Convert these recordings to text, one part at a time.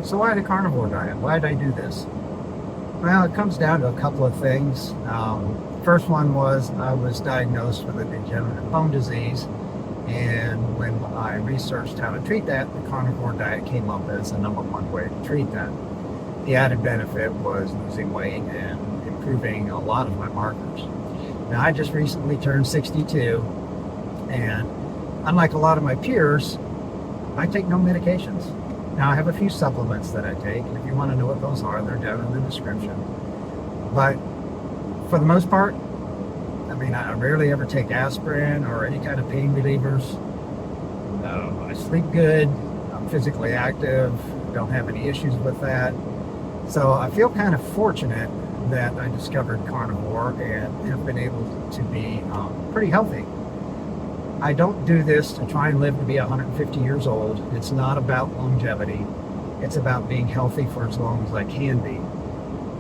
So why the carnivore diet? Why did I do this? Well, it comes down to a couple of things. First one was I was diagnosed with a degenerative bone disease, and when I researched how to treat that, the carnivore diet came up as the number one way to treat that. The added benefit was losing weight and improving a lot of my markers. Now, I just recently turned 62, and unlike a lot of my peers, I take no medications. Now, I have a few supplements that I take, and if you want to know what those are, they're down in the description. But for the most part, I mean, I rarely ever take aspirin or any kind of pain relievers. I sleep good. I'm physically active. Don't have any issues with that. So I feel kind of fortunate that I discovered carnivore and have been able to be pretty healthy. I don't do this to try and live to be 150 years old. It's not about longevity. It's about being healthy for as long as I can be.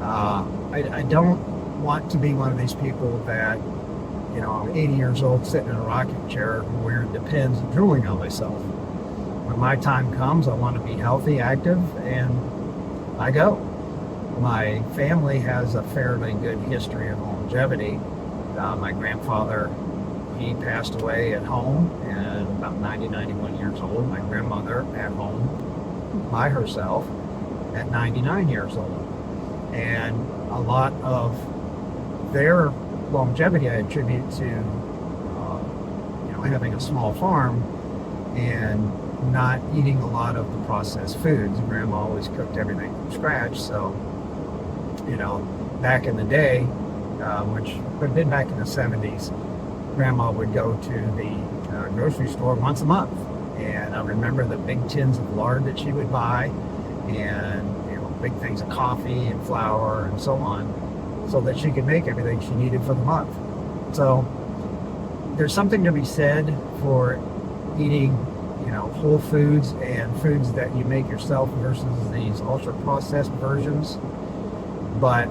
I don't want to be one of these people that, I'm 80 years old sitting in a rocking chair wearing Depends and drooling on myself. When my time comes, I want to be healthy, active, and I go. My family has a fairly good history of longevity. My grandfather, he passed away at home at about 90, 91 years old. My grandmother at home by herself at 99 years old. And a lot of their longevity I attribute to, having a small farm and not eating a lot of the processed foods. Grandma always cooked everything from scratch. So, back in the day, which would have been back in the 70s, Grandma would go to the grocery store once a month, and I remember the big tins of lard that she would buy, and big things of coffee and flour and so on, so that she could make everything she needed for the month. So there's something to be said for eating, whole foods and foods that you make yourself versus these ultra processed versions. But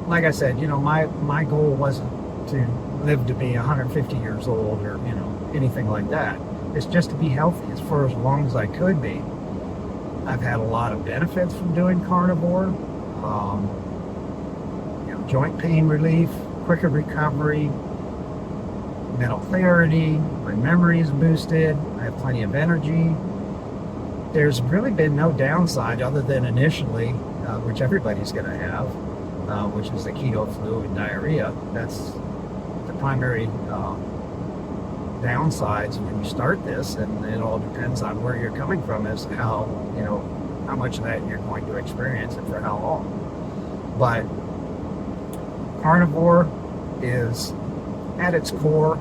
like I said, my goal wasn't to live to be 150 years old or anything like that. It's just to be healthy as far as long as I could be. I've had a lot of benefits from doing carnivore. Joint pain relief, quicker recovery, mental clarity, my memory is boosted, I have plenty of energy. There's really been no downside other than initially, which everybody's going to have, which is the keto flu and diarrhea. That's the primary downsides when you start this, and it all depends on where you're coming from as to how much of that you're going to experience and for how long. But carnivore is at its core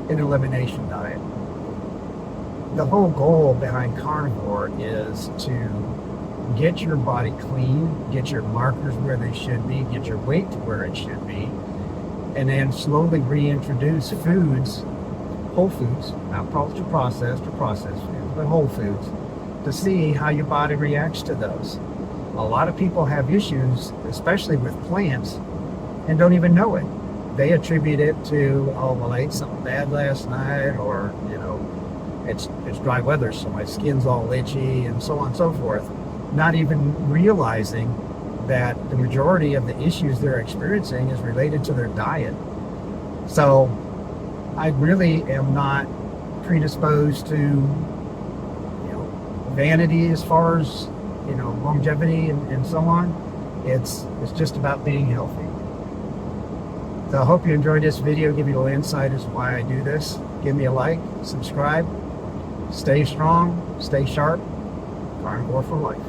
an elimination diet. The whole goal behind carnivore is to get your body clean, get your markers where they should be, get your weight to where it should be, and then slowly reintroduce foods, whole foods, not ultra processed or processed foods, but whole foods, to see how your body reacts to those. A lot of people have issues, especially with plants, and don't even know it. They attribute it to, I ate something bad last night, or, it's dry weather, so my skin's all itchy, and so on and so forth. Not even realizing that the majority of the issues they're experiencing is related to their diet. So I really am not predisposed to, vanity as far as, longevity and so on. It's just about being healthy. So I hope you enjoyed this video, give you a little insight as to why I do this. Give me a like, subscribe, stay strong, stay sharp, carnivore for life.